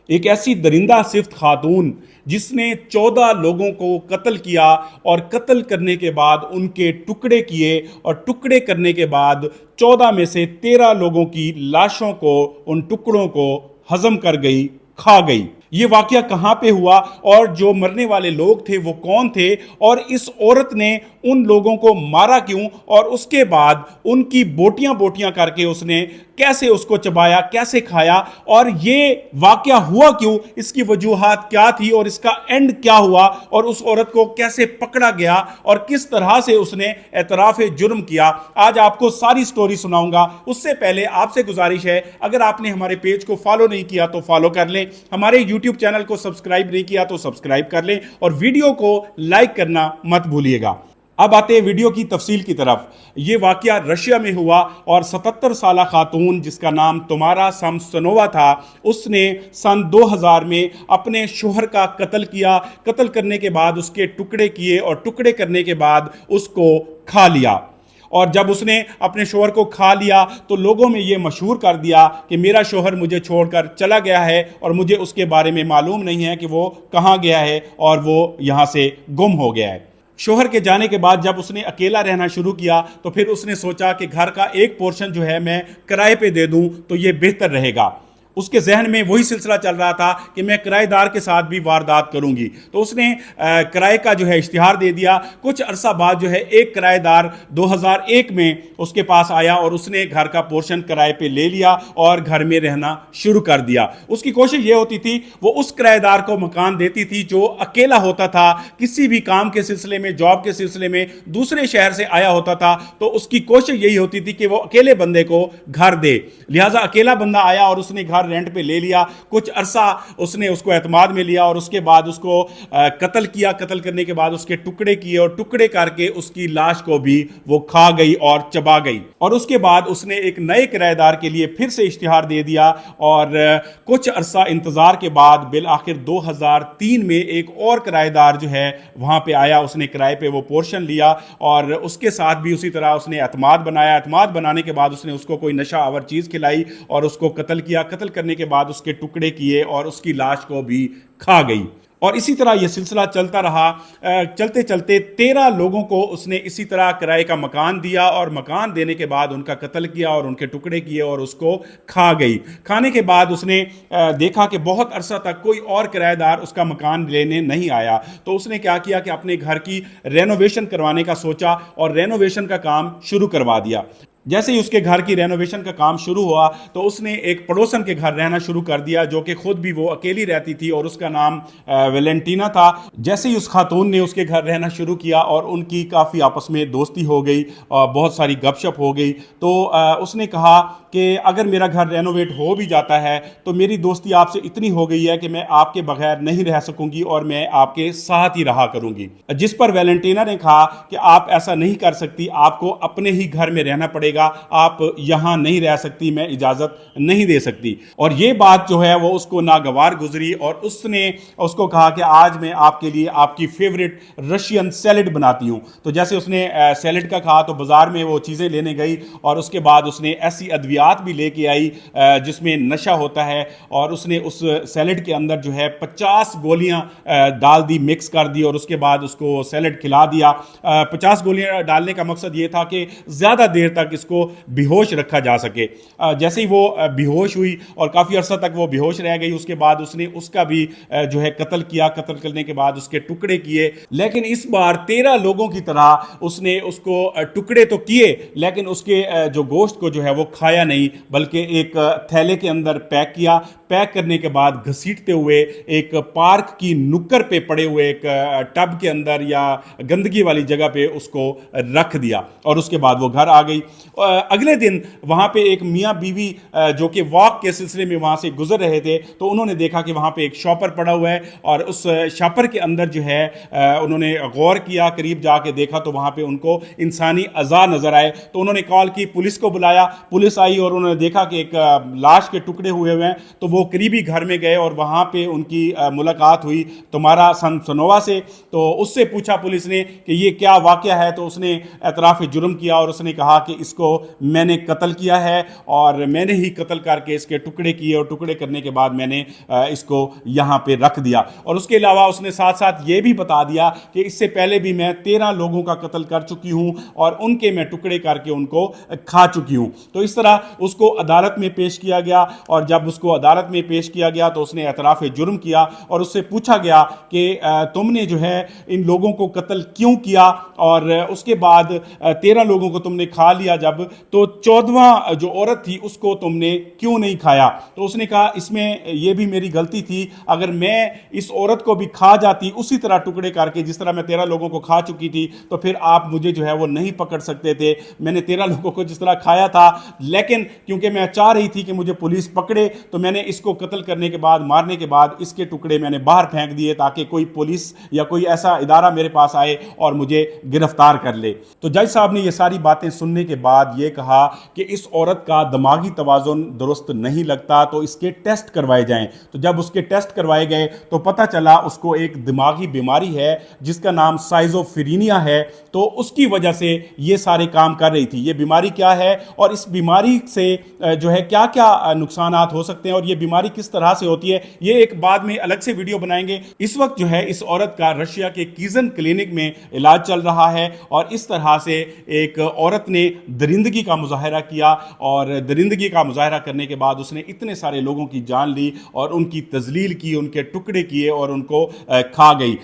एक ऐसी दरिंदा सिफ्त खातून जिसने 14 लोगों को कत्ल किया और कत्ल करने के बाद उनके टुकड़े किए और टुकड़े करने के बाद 14 में से 13 लोगों की लाशों को, उन टुकड़ों को हजम कर गई, खा गई। ये वाकया कहाँ पे हुआ और जो मरने वाले लोग थे वो कौन थे और इस औरत ने उन लोगों को मारा क्यों और उसके बाद उनकी बोटियां बोटियां करके उसने कैसे उसको चबाया, कैसे खाया और ये वाकया हुआ क्यों, इसकी वजूहात क्या थी और इसका एंड क्या हुआ और उस औरत को कैसे पकड़ा गया और किस तरह से उसने एतराफ जुर्म किया, आज आपको सारी स्टोरी सुनाऊंगा। उससे पहले आपसे गुजारिश है, अगर आपने हमारे पेज को फॉलो नहीं किया तो फॉलो कर लें, हमारे यूट्यूब चैनल को सब्सक्राइब नहीं किया तो सब्सक्राइब कर लें और वीडियो को लाइक करना मत भूलिएगा। अब आते हैं वीडियो की तफसील की तरफ। यह वाकया रशिया में हुआ और 77 साला खातून जिसका नाम तमारा समसनोवा था, उसने सन 2000 में अपने शोहर का कत्ल किया। कत्ल करने के बाद उसके टुकड़े किए और टुकड़े करने के बाद उसको खा लिया। और जब उसने अपने शोहर को खा लिया तो लोगों में यह मशहूर कर दिया कि मेरा शोहर मुझे छोड़कर चला गया है और मुझे उसके बारे में मालूम नहीं है कि वो कहाँ गया है और वो यहाँ से गुम हो गया है। शोहर के जाने के बाद जब उसने अकेला रहना शुरू किया तो फिर उसने सोचा कि घर का एक पोर्शन जो है मैं किराए पे दे दूं तो ये बेहतर रहेगा। उसके जहन में वही सिलसिला चल रहा था कि मैं किराएदार के साथ भी वारदात करूंगी, तो उसने किराए का जो है इश्तिहार दे दिया। कुछ अरसा बाद जो है एक किराएदार 2001 में उसके पास आया और उसने घर का पोर्शन किराए पे ले लिया और घर में रहना शुरू कर दिया। उसकी कोशिश ये होती थी वो उस किराएदार को मकान देती थी जो अकेला होता था, किसी भी काम के सिलसिले में, जॉब के सिलसिले में दूसरे शहर से आया होता था, तो उसकी कोशिश यही होती थी कि वो अकेले बंदे को घर दे। लिहाजा अकेला बंदा आया और उसने घर रेंट पे ले लिया। कुछ अरसा उसने उसको एतमाद में लिया और उसके बाद उसको कत्ल किया। कत्ल करने के बाद उसके टुकड़े किए और टुकड़े करके उसकी लाश को भी वो खा गई और चबा गई। और उसके बाद उसने एक नए किराएदार के लिए फिर से इश्तिहार दे दिया और कुछ अरसा इंतजार के बाद बिल आखिर 2003 में एक और किराएदार जो है वहां पे आया। उसने किराए पे वो पोर्शन लिया और उसके साथ भी उसी तरह उसने एतमाद बनाया। एतमाद बनाने के बाद उसने उसको कोई नशा आवर चीज खिलाई और उसको कत्ल किया। कत्ल करने के बाद उसके टुकड़े किए और उसकी लाश को भी खा गई। और इसी तरह यह सिलसिला चलता रहा। चलते चलते 13 लोगों को उसने इसी तरह किराए का मकान दिया और मकान देने के बाद उनका कत्ल किया और उनके टुकड़े किए और उसको खा गई। खाने के बाद उसने देखा कि बहुत अरसा तक कोई और किराएदार उसका मकान लेने नहीं आया, तो उसने क्या किया कि अपने घर की रेनोवेशन करवाने का सोचा और रेनोवेशन का काम शुरू करवा दिया। जैसे ही उसके घर की रेनोवेशन का काम शुरू हुआ तो उसने एक पड़ोसन के घर रहना शुरू कर दिया जो कि खुद भी वो अकेली रहती थी और उसका नाम वेलेंटीना था। जैसे ही उस खातून ने उसके घर रहना शुरू किया और उनकी काफ़ी आपस में दोस्ती हो गई और बहुत सारी गपशप हो गई, तो उसने कहा कि अगर मेरा घर रेनोवेट हो भी जाता है तो मेरी दोस्ती आपसे इतनी हो गई है कि मैं आपके बगैर नहीं रह सकूंगी और मैं आपके साथ ही रहा करूंगी। जिस पर वेलेंटीना ने कहा कि आप ऐसा नहीं कर सकती, आपको अपने ही घर में रहना पड़ेगा, आप यहां नहीं रह सकती, मैं इजाजत नहीं दे सकती। और ये बात जो है वो उसको नागवार गुजरी और उसने उसको कहा कि आज मैं आपके लिए आपकी फेवरेट रशियन सैलेड बनाती हूं। तो जैसे उसने सैलेड का कहा तो बाजार में वो चीजें लेने गई और उसके बाद उसने ऐसी अद्वियात भी लेके आई जिसमें नशा होता है और उसने उस सैलेड के अंदर जो है 50 गोलियां डाल दी, मिक्स कर दी और उसके बाद उसको सैलेड खिला दिया। 50 गोलियां डालने का मकसद ये था कि ज्यादा देर तक इसको बेहोश रखा जा सके। जैसे ही वो बेहोश हुई और काफी अरसा तक वो बेहोश रह गई, उसके बाद उसने उसका भी जो है कत्ल किया। कत्ल करने के बाद उसके टुकड़े किए, लेकिन इस बार 13 लोगों की तरह उसने उसको टुकड़े तो किए लेकिन उसके जो गोश्त को जो है वो खाया नहीं, बल्कि एक थैले के अंदर पैक किया। पैक करने के बाद घसीटते हुए एक पार्क की नुक्कड़ पे पड़े हुए एक टब के अंदर या गंदगी वाली जगह पे उसको रख दिया और उसके बाद वो घर आ गई। अगले दिन वहां पे एक मियाँ बीवी जो कि वॉक के सिलसिले में वहां से गुजर रहे थे, तो उन्होंने देखा कि वहां पे एक शॉपर पड़ा हुआ है और उस शॉपर के अंदर जो है उन्होंने गौर किया, करीब जाके देखा तो वहां पे उनको इंसानी अज़ा नजर आए। तो उन्होंने कॉल की, पुलिस को बुलाया। पुलिस आई और उन्होंने देखा कि एक लाश के टुकड़े हुए हुए हैं, तो वो करीबी घर में गए और वहां पे उनकी मुलाकात हुई तमारा समसनोवा से। तो उससे पूछा पुलिस ने कि ये क्या वाकया है, तो उसने एतराफ़ जुर्म किया और उसने कहा कि इसको इसको मैंने कत्ल किया है और मैंने ही कत्ल करके इसके टुकड़े किए और टुकड़े करने के बाद मैंने इसको यहाँ पे रख दिया। और उसके अलावा उसने साथ साथ ये भी बता दिया कि इससे पहले भी मैं 13 लोगों का कत्ल कर चुकी हूँ और उनके मैं टुकड़े करके उनको खा चुकी हूँ। तो इस तरह उसको अदालत में पेश किया गया और जब उसको अदालत में पेश किया गया तो उसने एतराफ़ जुर्म किया और उससे पूछा गया कि तुमने जो है इन लोगों को कत्ल क्यों किया और उसके बाद 13 लोगों को तुमने खा लिया जब, तो 14वां जो औरत थी उसको तुमने क्यों नहीं खाया। तो उसने कहा इसमें यह भी मेरी गलती थी, अगर मैं इस औरत को भी खा जाती उसी तरह टुकड़े करके जिस तरह मैं 13 लोगों को खा चुकी थी तो फिर आप मुझे जो है वो नहीं पकड़ सकते थे। मैंने 13 लोगों को जिस तरह खाया था, लेकिन क्योंकि मैं चाह रही थी कि मुझे पुलिस पकड़े तो मैंने इसको कत्ल करने के बाद, मारने के बाद इसके टुकड़े मैंने बाहर फेंक दिए ताकि कोई पुलिस या कोई ऐसा इदारा मेरे पास आए और मुझे गिरफ्तार कर ले। तो जज साहब ने ये सारी बातें सुनने के बाद ये कहा कि इस औरत का दिमागी तवाज़ुन दुरुस्त नहीं लगता तो इसके टेस्ट करवाए जाएं। तो जब उसके टेस्ट करवाए गए तो पता चला उसको एक दिमागी बीमारी है जिसका नाम साइज़ोफ्रेनिया है। तो उसकी वजह से ये सारे काम कर रही थी। ये बीमारी क्या है और इस बीमारी से जो है क्या क्या नुकसानात हो सकते हैं और ये बीमारी किस तरह से होती है, ये एक बाद में अलग से वीडियो बनाएंगे। इस वक्त जो है इस औरत का रशिया के कीजन क्लिनिक में इलाज चल रहा है और इस तरह से एक औरत ने दरिंदगी का मुजाहरा किया और दरिंदगी का मुजाहरा करने के बाद उसने इतने सारे लोगों की जान ली और उनकी तजलील की, उनके टुकड़े किए और उनको खा गई।